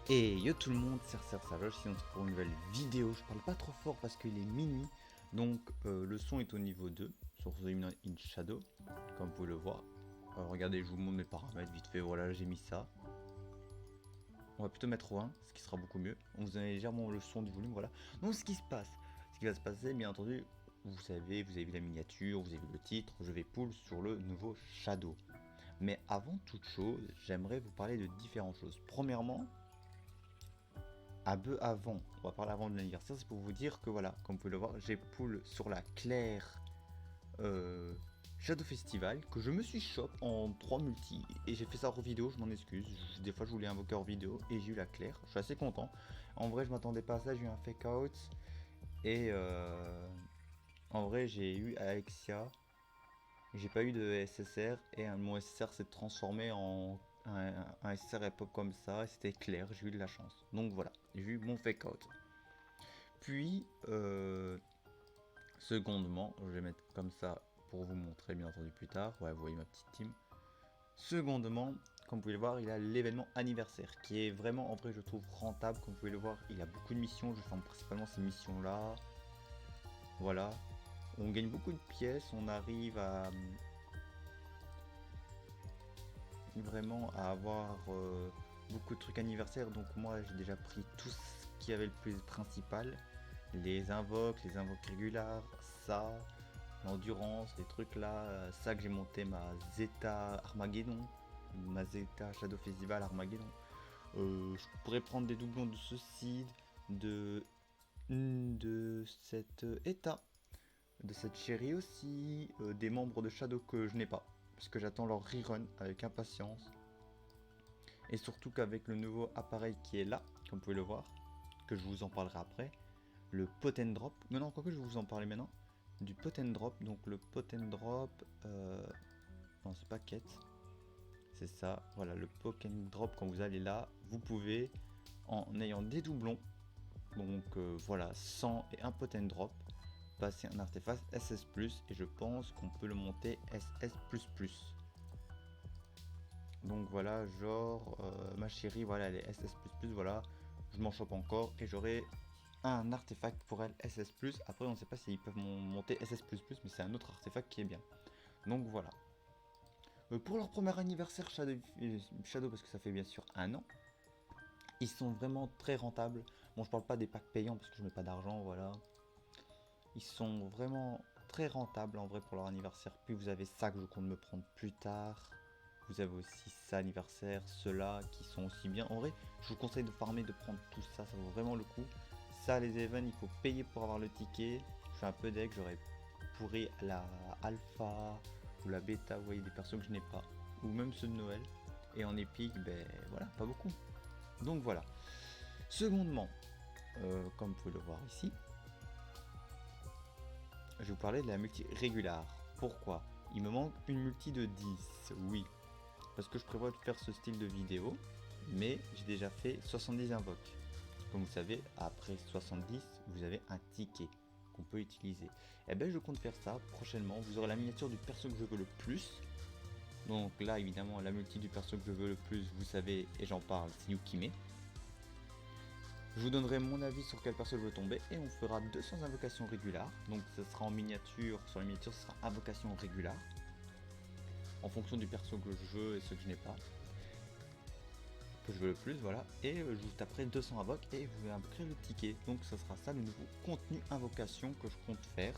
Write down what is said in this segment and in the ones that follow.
Et yo tout le monde, c'est Savage, sinon c'est pour une nouvelle vidéo. Je parle pas trop fort parce qu'il est minuit, donc le son est au niveau 2 sur The Hymn in Shadow, comme vous pouvez le voir. Regardez, je vous montre mes paramètres vite fait, voilà, j'ai mis ça. On va plutôt mettre au 1, ce qui sera beaucoup mieux. On vous a légèrement le son du volume, voilà. Donc ce qui va se passer, bien entendu, vous savez, vous avez vu la miniature, vous avez vu le titre, je vais pull sur le nouveau Shadow. Mais avant toute chose, j'aimerais vous parler de différentes choses. Premièrement, un peu avant, on va parler avant de l'anniversaire, c'est pour vous dire que voilà, comme vous pouvez le voir, j'ai pull sur la Claire Shadow Festival, que je me suis shop en 3 multi, et j'ai fait ça hors vidéo, je m'en excuse, des fois je voulais invoquer hors vidéo, et j'ai eu la Claire, je suis assez content. En vrai je m'attendais pas à ça, j'ai eu un fake out, et en vrai j'ai eu Alexia, j'ai pas eu de SSR, et mon SSR s'est transformé en un SSR pop comme ça, et c'était clair, j'ai eu de la chance. Donc voilà, j'ai eu mon fake out. Puis, secondement, je vais mettre comme ça pour vous montrer bien entendu plus tard. Ouais, vous voyez ma petite team. Secondement, comme vous pouvez le voir, il a l'événement anniversaire qui est vraiment en vrai je trouve rentable. Comme vous pouvez le voir, il a beaucoup de missions. Je fais principalement ces missions là. Voilà. On gagne beaucoup de pièces. On arrive à vraiment à avoir beaucoup de trucs anniversaires. Donc moi j'ai déjà pris tout ce qui avait le plus principal. Les invoques régulières, ça. L'endurance, les trucs là, ça que j'ai monté ma Zeta Armageddon, ma Zeta Shadow Festival Armageddon. Je pourrais prendre des doublons de ce seed, de cette ETA, de cette chérie aussi, des membres de Shadow que je n'ai pas, parce que j'attends leur rerun avec impatience. Et surtout qu'avec le nouveau appareil qui est là, comme vous pouvez le voir, que je vous en parlerai après, le Potent Drop, non, quoi que je vais vous en parler maintenant, du Potent Drop, donc le Potent Drop, non c'est pas quête, c'est ça, voilà le Potent Drop, quand vous allez là, vous pouvez, en ayant des doublons, donc voilà, 100 et un Potent Drop, passer un artefact SS+, et je pense qu'on peut le monter SS++. Donc voilà, genre, ma chérie, voilà, elle est SS++, voilà, je m'en chope encore, et j'aurai un artefact pour elle SS+. Après, on ne sait pas s'ils peuvent monter SS++, mais c'est un autre artefact qui est bien. Donc voilà. Pour leur premier anniversaire Shadow, parce que ça fait bien sûr un an, ils sont vraiment très rentables. Bon, je parle pas des packs payants parce que je mets pas d'argent, voilà. Ils sont vraiment très rentables en vrai pour leur anniversaire. Puis vous avez ça que je compte me prendre plus tard. Vous avez aussi ça anniversaire, ceux-là qui sont aussi bien. En vrai, je vous conseille de farmer, de prendre tout ça, ça vaut vraiment le coup. Ça, les events, il faut payer pour avoir le ticket. Je suis un peu deck, j'aurais pourri la alpha ou la bêta, vous voyez, des persos que je n'ai pas. Ou même ceux de Noël. Et en épique, ben voilà, pas beaucoup. Donc voilà. Secondement, comme vous pouvez le voir ici, je vais vous parler de la multi régulière. Pourquoi? Il me manque une multi de 10, oui. Parce que je prévois de faire ce style de vidéo, mais j'ai déjà fait 70 invoques. Comme vous savez, après 70, vous avez un ticket qu'on peut utiliser. Et ben je compte faire ça prochainement. Vous aurez la miniature du perso que je veux le plus. Donc là, évidemment, la multi du perso que je veux le plus, vous savez, et j'en parle, c'est Yukime. Je vous donnerai mon avis sur quel perso je veux tomber et on fera 200 invocations régulières. Donc ce sera en miniature, sur la miniature ce sera invocation régulière. En fonction du perso que je veux et ce que je n'ai pas. Que je veux le plus, voilà. Et je vous taperai 200 invoques et vous invoquerez le ticket. Donc ce sera ça le nouveau contenu invocation que je compte faire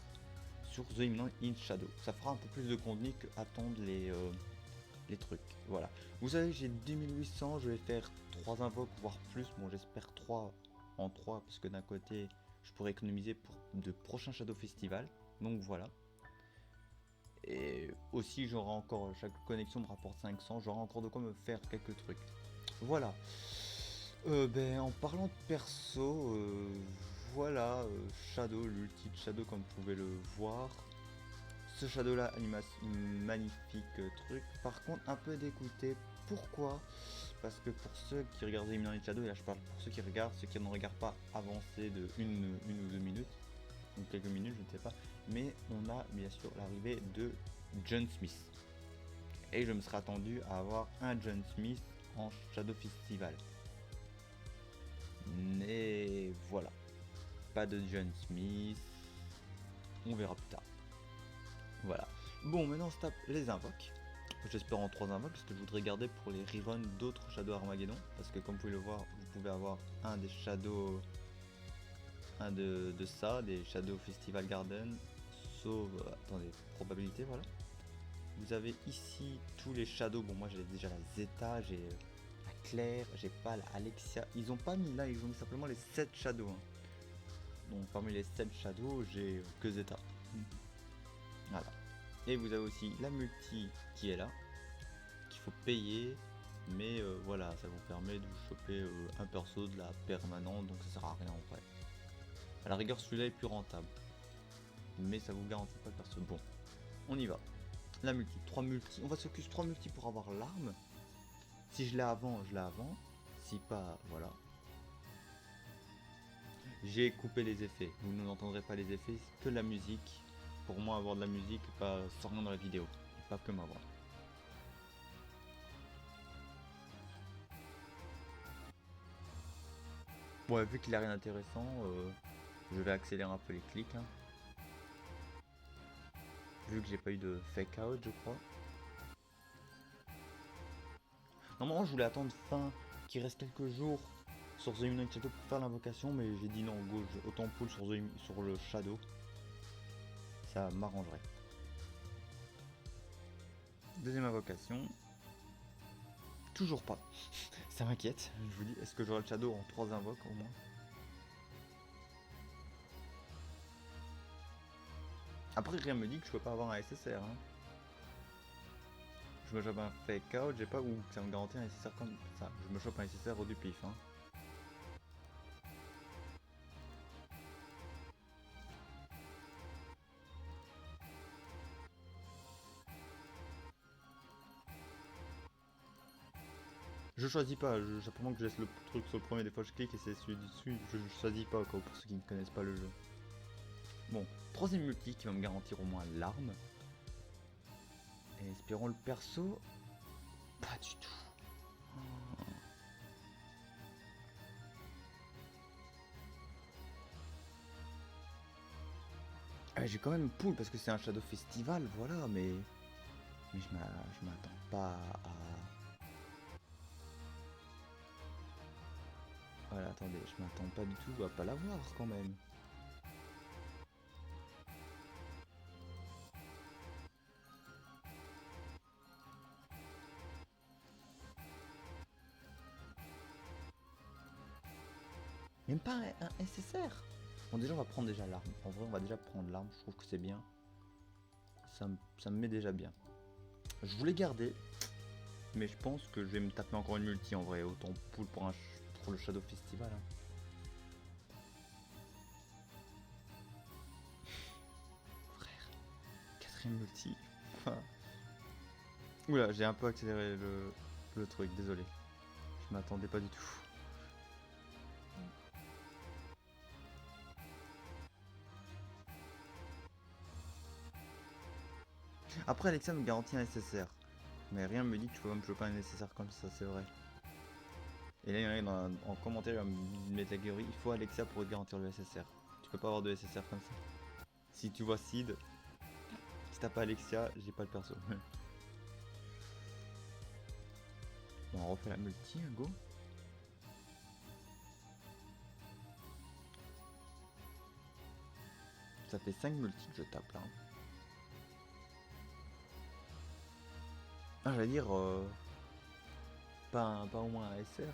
sur The Hymn in Shadow. Ça fera un peu plus de contenu que attendre les trucs. Voilà. Vous savez, j'ai 2800, je vais faire 3 invoques, voire plus. Bon, j'espère 3 en 3 parce que d'un côté, je pourrais économiser pour de prochains Shadow Festival. Donc voilà. Et aussi, j'aurai encore, chaque connexion me rapporte 500, j'aurai encore de quoi me faire quelques trucs. Voilà. Ben, en parlant de perso, voilà, Shadow, l'ulti de Shadow comme vous pouvez le voir. Ce Shadow là, animation magnifique truc. Par contre, un peu dégoûté. Pourquoi? Parce que pour ceux qui regardent Eminent Shadow, et là je parle pour ceux qui regardent, ceux qui ne regardent pas avancer de une ou deux minutes, ou quelques minutes, je ne sais pas, mais on a bien sûr l'arrivée de John Smith. Et je me serais attendu à avoir un John Smith en Shadow Festival. Mais voilà. Pas de John Smith. On verra plus tard. Voilà. Bon, maintenant on se tape les invoques. J'espère en 3 invoques parce que je voudrais garder pour les reruns d'autres Shadow Armageddon. Parce que comme vous pouvez le voir, vous pouvez avoir un des Shadow. Un de ça, des Shadow Festival Garden. Sauf. Attendez, probabilité, voilà. Vous avez ici tous les Shadows. Bon, moi j'ai déjà la Zeta, j'ai la Claire, j'ai pas la Alexia. Ils ont pas mis là, ils ont mis simplement les 7 Shadows. Hein. Donc parmi les 7 Shadows, j'ai que Zeta. Voilà. Et vous avez aussi la multi qui est là, qu'il faut payer, mais voilà, ça vous permet de vous choper un perso de la permanente, donc ça sert à rien en vrai. À la rigueur, celui-là est plus rentable, mais ça vous garantit pas le perso. Bon, on y va. La multi, 3 multi, on va s'occuper 3 multi pour avoir l'arme. Si je l'ai avant, je l'ai avant. Si pas, voilà. J'ai coupé les effets, vous n'entendrez pas les effets, que la musique. Pour moi, avoir de la musique, pas sans rien dans la vidéo, pas que ma voix. Bon, vu qu'il a rien d'intéressant, je vais accélérer un peu les clics. Hein. Vu que j'ai pas eu de fake out, je crois. Normalement, je voulais attendre fin, qu'il reste quelques jours sur The Imminent Shadow pour faire l'invocation, mais j'ai dit non, go, autant pull sur le Shadow. Ça m'arrangerait. Deuxième invocation. Toujours pas. Ça m'inquiète. Je vous dis, est-ce que j'aurai le Shadow en 3 invoques au moins? Après, rien me dit que je peux pas avoir un SSR. Hein. Je me chope un fake out, j'ai pas ou ça me garantit un SSR comme ça. Je me chope un SSR au du pif. Hein. Je choisis pas, simplement que je laisse le truc sur le premier, des fois je clique et c'est celui du dessus, je choisis pas quoi, pour ceux qui ne connaissent pas le jeu. Bon, troisième multi qui va me garantir au moins l'arme. Et espérons le perso. Pas du tout. Ah, j'ai quand même pull parce que c'est un Shadow Festival, voilà, mais je m'attends pas à... Voilà, attendez, je m'attends pas du tout à pas l'avoir quand même. Même pas un SSR. Bon, déjà on va prendre déjà l'arme. En vrai, on va déjà prendre l'arme, je trouve que c'est bien. Ça me met déjà bien. Je voulais garder, mais je pense que je vais me taper encore une multi en vrai, autant pull pour le Shadow Festival. Hein. Frère, quatrième multi. Oula, j'ai un peu accéléré le truc, désolé. Je m'attendais pas du tout. Après, Alexa me garantit un SSR. Mais rien me dit que tu peux me choper un SSR comme ça, c'est vrai. Et là, il y en a en commentaire, il me met la théorie, il faut Alexa pour te garantir le SSR. Tu peux pas avoir de SSR comme ça. Si tu vois Sid, si t'as pas Alexia, j'ai pas le perso. Bon, on refait la multi, hein, go. Ça fait 5 multi que je tape là. Ah, j'allais dire, pas au moins un SR.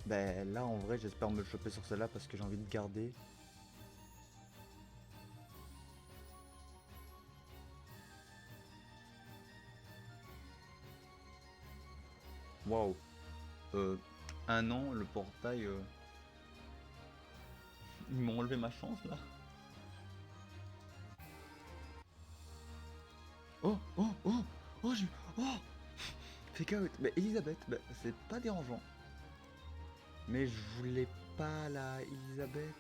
Ben là, en vrai, j'espère me le choper sur celle-là parce que j'ai envie de garder. Waouh. Un an, le portail. Ils m'ont enlevé ma chance là. Oh, oh, oh, oh, oh. Fake out. Mais Elisabeth, bah, c'est pas dérangeant. Mais je voulais pas la Elisabeth.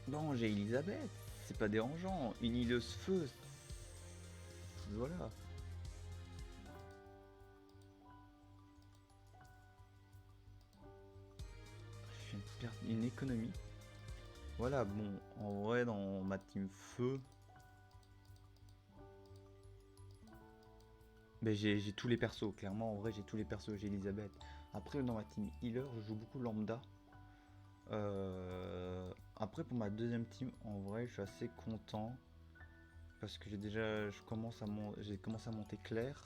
Non, j'ai Elisabeth. C'est pas dérangeant. Une hileuse feu. Voilà. Je viens de perdre une économie. Voilà, bon, en vrai, dans ma team feu, mais j'ai tous les persos, clairement, en vrai, j'ai tous les persos, j'ai Elisabeth. Après, dans ma team healer, je joue beaucoup lambda. Après, pour ma deuxième team, en vrai, je suis assez content. Parce que j'ai commencé à monter Claire.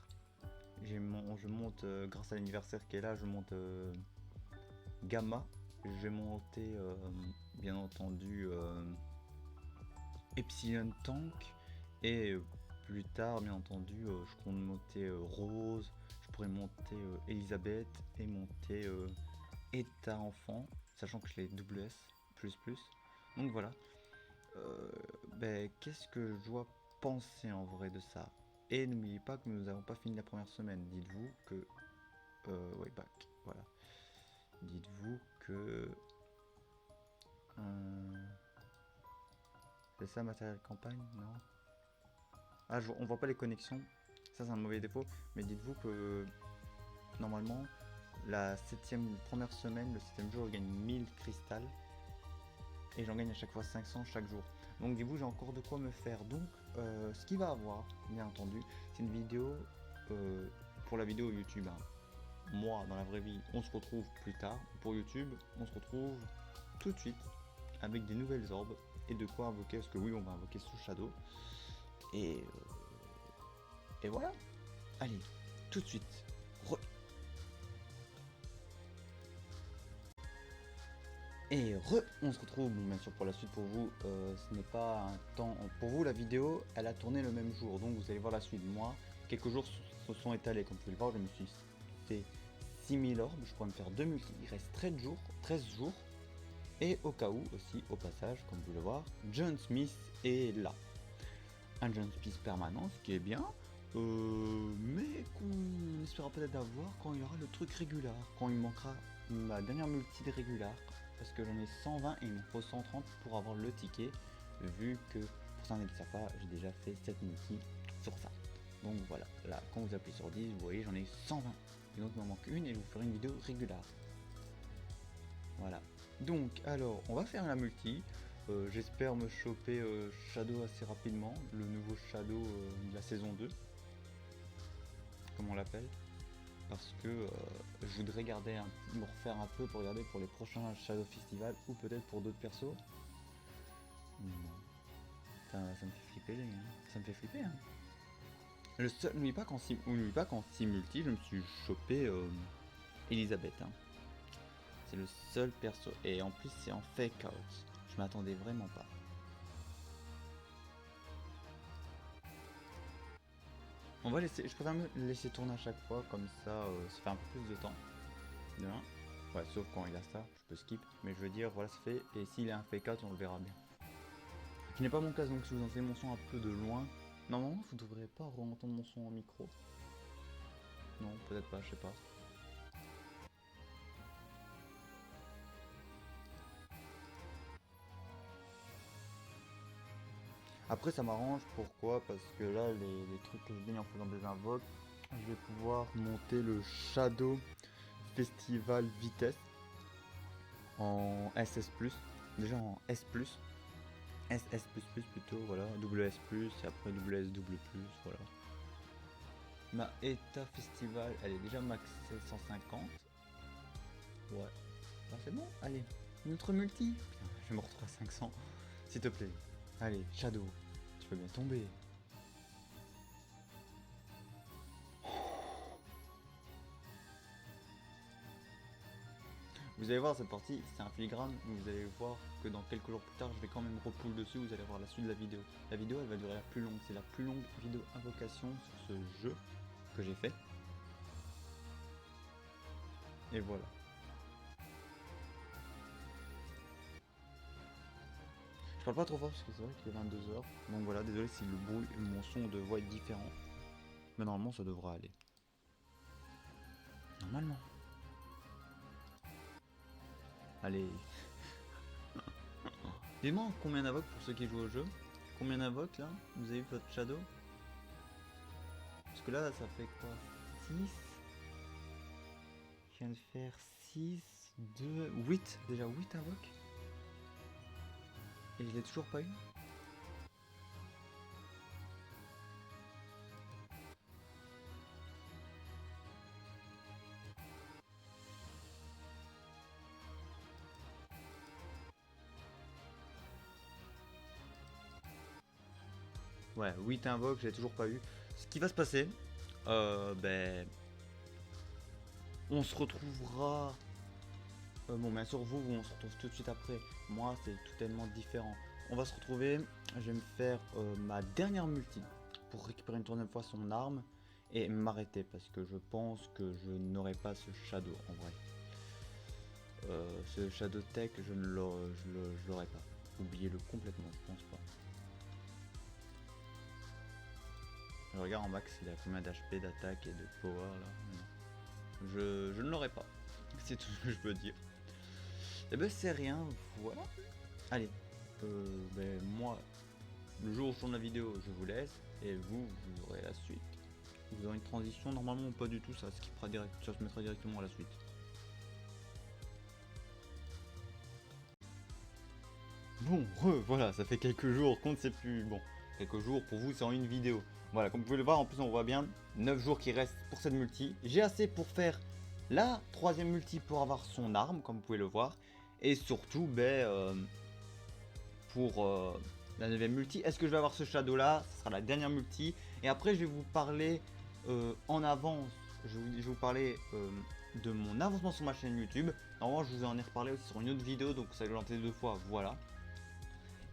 Je monte, grâce à l'anniversaire qui est là, je monte Gamma. Je vais monter, bien entendu, Epsilon Tank. Et plus tard, bien entendu, je compte monter Rose. Je pourrais monter Elisabeth et monter Eta Enfant. Sachant que je l'ai double S, plus. Donc voilà. Qu'est-ce que je dois penser en vrai de ça? Et n'oubliez pas que nous n'avons pas fini la première semaine. Dites-vous que... ouais, back, voilà. Dites-vous que... c'est ça, matériel campagne? Non. Ah, on voit pas les connexions. Ça, c'est un mauvais défaut. Mais dites-vous que... Normalement, la première semaine, le 7e jour, je gagne 1000 cristal. Et j'en gagne à chaque fois 500 chaque jour. Donc dites-vous, j'ai encore de quoi me faire. Donc, ce qu'il va avoir, bien entendu, c'est une vidéo pour la vidéo YouTube. Hein. Moi, dans la vraie vie, on se retrouve plus tard. Pour YouTube, on se retrouve tout de suite avec des nouvelles orbes et de quoi invoquer. Parce que oui, on va invoquer sous Shadow. Et voilà. Allez, tout de suite. On se retrouve, bon, bien sûr pour la suite pour vous, ce n'est pas un temps, pour vous la vidéo elle a tourné le même jour, donc vous allez voir la suite. Moi, quelques jours se sont étalés, comme vous pouvez le voir, je me suis fait 6000 orbes, je pourrais me faire 2 multi, il reste 13 jours, et au cas où aussi, au passage, comme vous pouvez le voir, John Smith est là. Un John Smith permanent, ce qui est bien, mais qu'on espérera peut-être avoir quand il y aura le truc régulier, quand il manquera ma dernière multi de régulier. Parce que j'en ai 120 et il me faut 130 pour avoir le ticket, vu que pour ça ne savent pas, j'ai déjà fait 7 multi sur ça. Donc voilà, là quand vous appuyez sur 10, vous voyez j'en ai 120. Et donc il m'en manque une et je vous ferai une vidéo régulière. Voilà. Donc alors on va faire la multi. J'espère me choper Shadow assez rapidement, le nouveau Shadow de la saison 2, comme on l'appelle. Parce que je voudrais me refaire un peu pour regarder pour les prochains Shadow Festival ou peut-être pour d'autres persos. Ça me fait flipper les gars. Ça me fait flipper hein. N'oublie pas qu'en simulti je me suis chopé Elisabeth. Hein. C'est le seul perso. Et en plus c'est en fake out. Je m'attendais vraiment pas. On va laisser. Je préfère me laisser tourner à chaque fois, comme ça ça fait un peu plus de temps. De 1. Ouais, sauf quand il a ça, je peux skip. Mais je veux dire, voilà, c'est fait. Et s'il a un fake out, on le verra bien. Ce n'est pas mon cas, donc si vous entendez mon son un peu de loin, normalement vous ne devrez pas entendre mon son en micro. Non, peut-être pas, je sais pas. Après ça m'arrange, pourquoi? Parce que là les trucs que je gagne en faisant des invoques, je vais pouvoir monter le Shadow Festival Vitesse en SS+, déjà en S+, SS++ plutôt, voilà, WS+, et après WS++, voilà. Ma ETA Festival, elle est déjà max 150. Ouais. Bah c'est bon, allez. Notre multi. Putain, je vais me retrouver à 500. S'il te plaît. Allez, Shadow. Tu peux bien tomber. Vous allez voir cette partie, c'est un filigrane, vous allez voir que dans quelques jours plus tard, je vais quand même repoule dessus, vous allez voir la suite de la vidéo. La vidéo, elle va durer la plus longue, c'est la plus longue vidéo invocation sur ce jeu que j'ai fait. Et voilà. Je parle pas trop fort parce que c'est vrai qu'il est 22h. Donc voilà, désolé si le bruit, mon son de voix est différent. Mais normalement ça devrait aller. Normalement. Allez. Dis-moi combien d'invoques pour ceux qui jouent au jeu. Combien d'invoques là? Vous avez vu votre shadow? Parce que là ça fait quoi? 6. Je viens de faire 6, 2, 8. Déjà 8 invoques. Et je l'ai toujours pas eu. Ouais, 8 invoques, j'ai toujours pas eu. Ce qui va se passer, on se retrouvera. Bon, bien sûr, vous, on se retrouve tout de suite après. Moi, c'est totalement différent. On va se retrouver. Je vais me faire ma dernière multi pour récupérer une troisième fois son arme et m'arrêter parce que je pense que je n'aurai pas ce shadow en vrai. Ce shadow tech, je l'aurai pas. Oubliez-le complètement, je pense pas. Je regarde en max, il a combien d'HP, d'attaque et de power là. Je ne l'aurai pas. C'est tout ce que je peux dire. Et ben c'est rien, voilà. Allez, moi, le jour où je tourne la vidéo, je vous laisse. Et vous aurez la suite. Vous aurez une transition, normalement pas du tout, ça skippera direct, ça se mettra directement à la suite. Bon, voilà, ça fait quelques jours qu'on ne sait plus. Bon, quelques jours pour vous, c'est en une vidéo. Voilà, comme vous pouvez le voir, en plus on voit bien 9 jours qui restent pour cette multi. J'ai assez pour faire la troisième multi pour avoir son arme, comme vous pouvez le voir. Et surtout, pour la 9ème multi, est-ce que je vais avoir ce shadow là? Ce sera la dernière multi. Et après, je vais vous parler en avance. Je vais vous parler de mon avancement sur ma chaîne YouTube. Normalement, je vous en ai reparlé aussi sur une autre vidéo, donc ça va l'entendre 2 fois, voilà.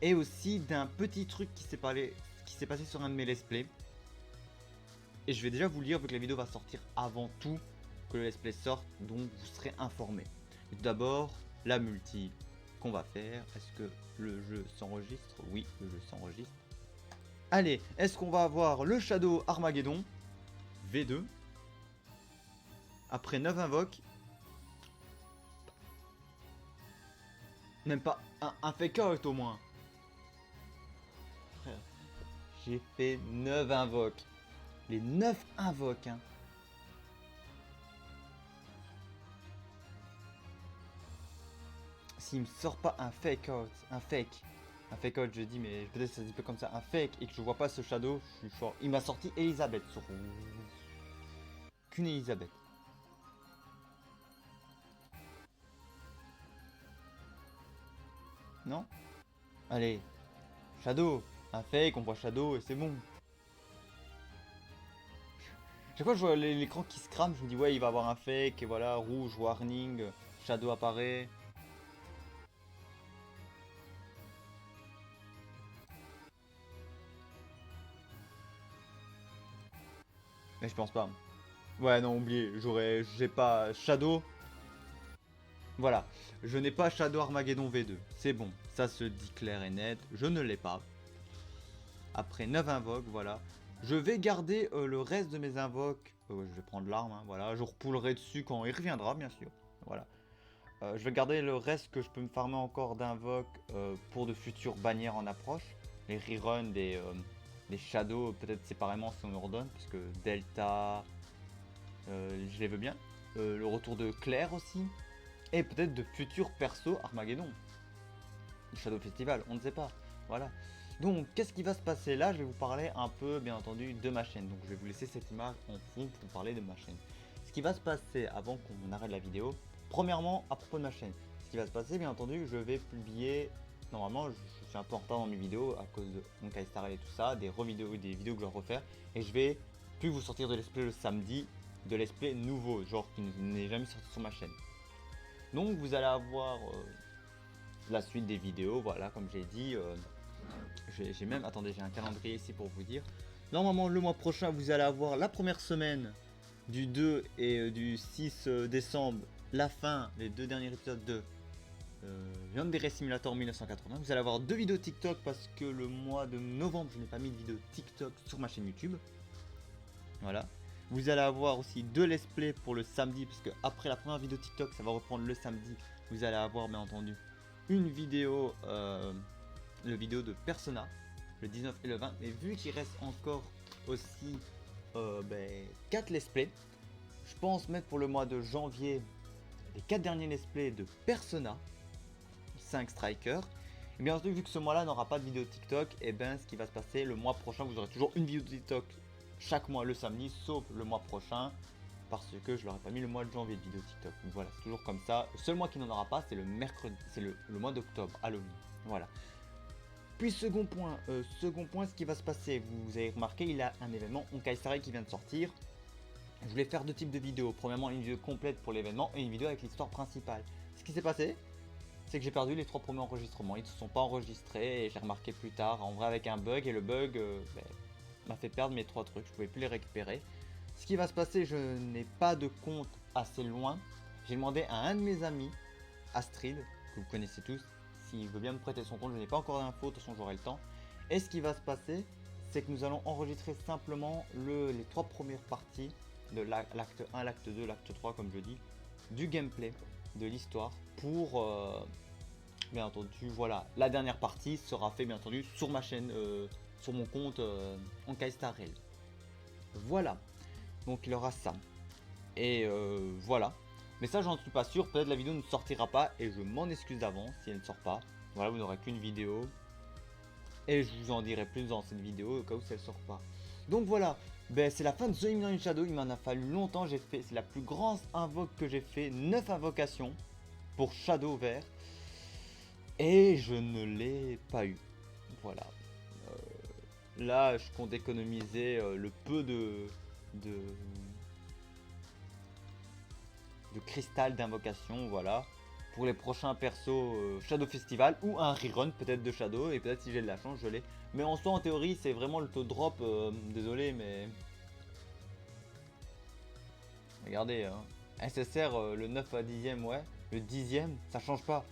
Et aussi d'un petit truc qui s'est passé sur un de mes let's play. Et je vais déjà vous le dire vu que la vidéo va sortir avant tout que le let's play sorte, donc vous serez informé. Tout d'abord, la multi qu'on va faire. Est-ce que le jeu s'enregistre? Oui, le jeu s'enregistre. Allez, est-ce qu'on va avoir le Shadow Armageddon V2 après 9 invoques? Même pas un fake out au moins. Frère, j'ai fait 9 invoques. Les 9 invoques, hein. S'il me sort pas un fake out, un fake out, je dis, mais peut-être ça se dit pas comme ça, un fake, et que je vois pas ce shadow, je suis fort. Il m'a sorti Elisabeth sur qu'une Elisabeth. Non? Allez, shadow, un fake, on voit shadow et c'est bon. Chaque fois que je vois l'écran qui se crame, je me dis ouais, il va avoir un fake, et voilà, rouge, warning, shadow apparaît. Mais je pense pas. Ouais, non, oubliez, j'ai pas Shadow. Voilà, je n'ai pas Shadow Armageddon V2. C'est bon, ça se dit clair et net, je ne l'ai pas. Après 9 invoques, voilà. Je vais garder le reste de mes invoques. Je vais prendre l'arme, hein, voilà. Je repoulerai dessus quand il reviendra, bien sûr. Voilà. Je vais garder le reste que je peux me farmer encore d'invoques pour de futures bannières en approche. Les reruns des Shadows, peut-être séparément si on me redonne, parce que Delta, je les veux bien. Le retour de Claire aussi. Et peut-être de futurs persos Armageddon. Shadow Festival, on ne sait pas. Voilà. Donc, qu'est-ce qui va se passer là? Je vais vous parler un peu, bien entendu, de ma chaîne. Donc, je vais vous laisser cette image en fond pour vous parler de ma chaîne. Ce qui va se passer avant qu'on arrête la vidéo, premièrement, à propos de ma chaîne. Ce qui va se passer, bien entendu, je vais publier. Normalement, je suis un peu en retard dans mes vidéos à cause de mon Star et tout ça, des vidéos que je vais refaire. Et je vais plus vous sortir de let's play le samedi, de let's play nouveau, genre qui n'est jamais sorti sur ma chaîne. Donc, vous allez avoir la suite des vidéos, voilà, comme j'ai dit. J'ai même, attendez, j'ai un calendrier ici pour vous dire. Normalement, le mois prochain, vous allez avoir la première semaine du 2 et du 6 décembre la fin, les 2 derniers épisodes de Yandere Simulator 1980. Vous allez avoir 2 vidéos TikTok parce que le mois de novembre, je n'ai pas mis de vidéo TikTok sur ma chaîne YouTube. Voilà. Vous allez avoir aussi 2 let's play pour le samedi parce que après la première vidéo TikTok, ça va reprendre le samedi. Vous allez avoir bien entendu une vidéo, le vidéo de Persona, le 19 et le 20. Mais vu qu'il reste encore aussi 4 let's play, je pense mettre pour le mois de janvier les 4 derniers let's play de Persona 5 Striker. Et bien entendu, vu que ce mois-là n'aura pas de vidéo TikTok, et ben ce qui va se passer le mois prochain, vous aurez toujours une vidéo TikTok chaque mois le samedi, sauf le mois prochain, parce que je l'aurais pas mis le mois de janvier de vidéo TikTok. Donc voilà, c'est toujours comme ça. Le seul mois qui n'en aura pas, c'est le mercredi, c'est le mois d'octobre, Halloween. Voilà. Puis second point, ce qui va se passer, vous avez remarqué, il y a un événement Honkai Star Rail qui vient de sortir. Je voulais faire 2 types de vidéos. Premièrement, une vidéo complète pour l'événement et une vidéo avec l'histoire principale. Ce qui s'est passé, c'est que j'ai perdu les 3 premiers enregistrements. Ils ne se sont pas enregistrés et j'ai remarqué plus tard, en vrai avec un bug, et le bug m'a fait perdre mes 3 trucs. Je pouvais plus les récupérer. Ce qui va se passer, je n'ai pas de compte assez loin. J'ai demandé à un de mes amis, Astrid, que vous connaissez tous, s'il veut bien me prêter son compte. Je n'ai pas encore d'infos, de toute façon j'aurai le temps. Et ce qui va se passer, c'est que nous allons enregistrer simplement les 3 premières parties de l'acte 1, l'acte 2, l'acte 3 comme je dis, du gameplay, de l'histoire, pour bien entendu, voilà, la dernière partie sera faite bien entendu sur ma chaîne, sur mon compte Honkai Star Rail. Voilà, donc il y aura ça. Et voilà, mais ça j'en suis pas sûr, peut-être la vidéo ne sortira pas et je m'en excuse d'avance si elle ne sort pas. Voilà, vous n'aurez qu'une vidéo et je vous en dirai plus dans cette vidéo au cas où ça ne sort pas. Donc voilà, c'est la fin de The Eminent Shadow, il m'en a fallu longtemps, c'est la plus grande invoque que j'ai fait, 9 invocations pour Shadow vert. Et je ne l'ai pas eu. Voilà. Là, je compte économiser le peu de cristal d'invocation, voilà. Pour les prochains persos Shadow Festival ou un rerun peut-être de Shadow. Et peut-être si j'ai de la chance, je l'ai. Mais en soi, en théorie, c'est vraiment le taux de drop. Désolé, mais... Regardez, hein. SSR, le 9 à 10ème, ouais. Le 10ème, ça change pas.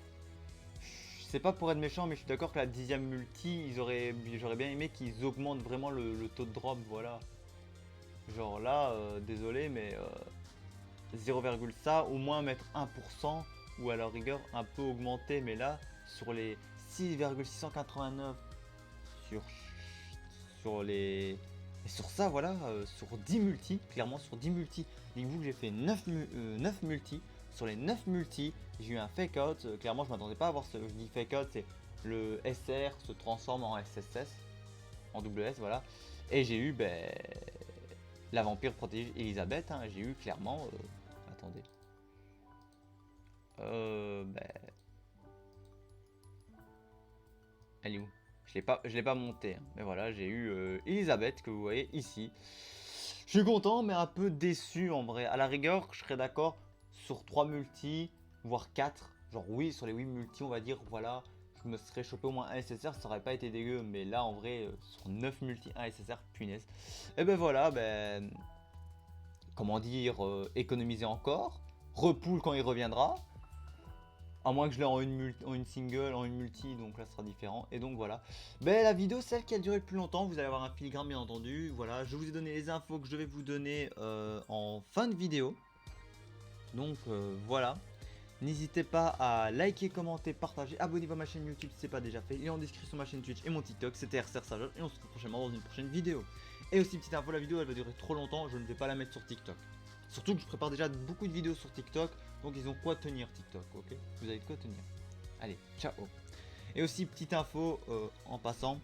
C'est pas pour être méchant, mais je suis d'accord que la 10ème multi, j'aurais bien aimé qu'ils augmentent vraiment le taux de drop, voilà. Genre là, désolé, mais 0, ça, au moins mettre 1%, ou à la rigueur un peu augmenter, mais là, sur les 6,689, sur les... Et sur ça, voilà, sur 10 multi, clairement sur 10 multi, dites-vous que j'ai fait 9 multi. Sur les 9 multi, j'ai eu un fake out. Clairement, je m'attendais pas à avoir ce. Je dis fake out, c'est le SR se transforme en SSS, en WS, voilà. Et j'ai eu la vampire protégée Elisabeth. Hein, j'ai eu clairement. Attendez. Elle est où? Je l'ai pas monté. Hein, mais voilà, j'ai eu Elisabeth que vous voyez ici. Je suis content, mais un peu déçu en vrai. À la rigueur, je serais d'accord sur 3 multi, voire 4. Genre oui, sur les 8 multi, on va dire, voilà, je me serais chopé au moins un SSR, ça aurait pas été dégueu. Mais là, en vrai, sur 9 multi, un SSR, punaise. Et ben voilà, comment dire, économiser encore. Repool quand il reviendra. À moins que je l'ai en une single, en une multi, donc là ce sera différent. Et donc voilà. La vidéo, celle qui a duré le plus longtemps, vous allez avoir un filigrane bien entendu. Voilà, je vous ai donné les infos que je vais vous donner en fin de vidéo. Donc voilà. N'hésitez pas à liker, commenter, partager, abonnez-vous à ma chaîne YouTube si ce n'est pas déjà fait. Il est en description ma chaîne Twitch et mon TikTok, c'était RCR Sage et on se retrouve prochainement dans une prochaine vidéo. Et aussi petite info, la vidéo elle va durer trop longtemps, je ne vais pas la mettre sur TikTok. Surtout que je prépare déjà beaucoup de vidéos sur TikTok, donc ils ont quoi tenir TikTok, ok? Vous avez de quoi tenir. Allez, ciao. Et aussi petite info en passant,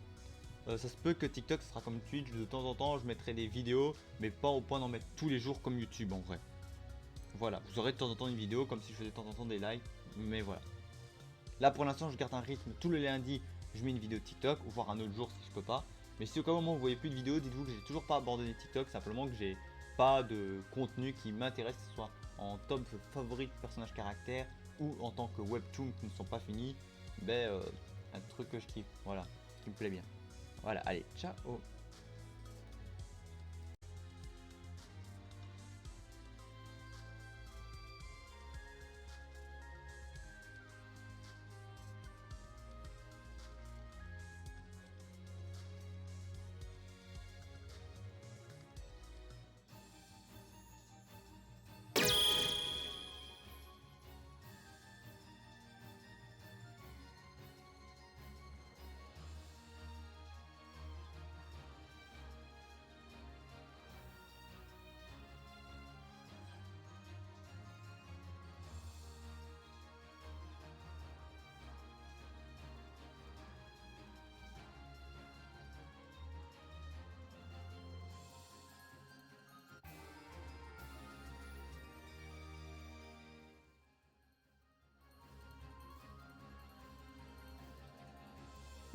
ça se peut que TikTok sera comme Twitch, de temps en temps je mettrai des vidéos, mais pas au point d'en mettre tous les jours comme YouTube en vrai. Voilà, vous aurez de temps en temps une vidéo comme si je faisais de temps en temps des lives, mais voilà. Là pour l'instant je garde un rythme, tous les lundis je mets une vidéo TikTok, ou voir un autre jour si je peux pas. Mais si au cas où vous voyez plus de vidéos, dites-vous que j'ai toujours pas abandonné TikTok, simplement que j'ai pas de contenu qui m'intéresse, que ce soit en top favori personnage caractère ou en tant que webtoon qui ne sont pas finis, un truc que je kiffe, voilà, qui me plaît bien. Voilà, allez, ciao.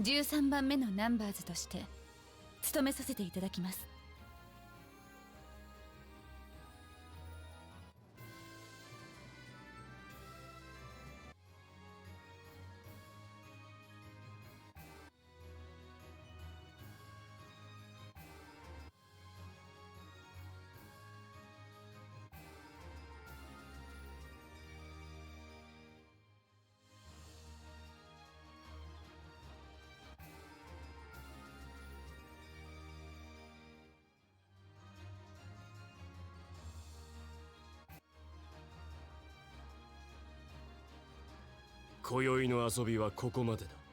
13番目のナンバーズとして務めさせていただきます。今宵の遊びはここまでだ。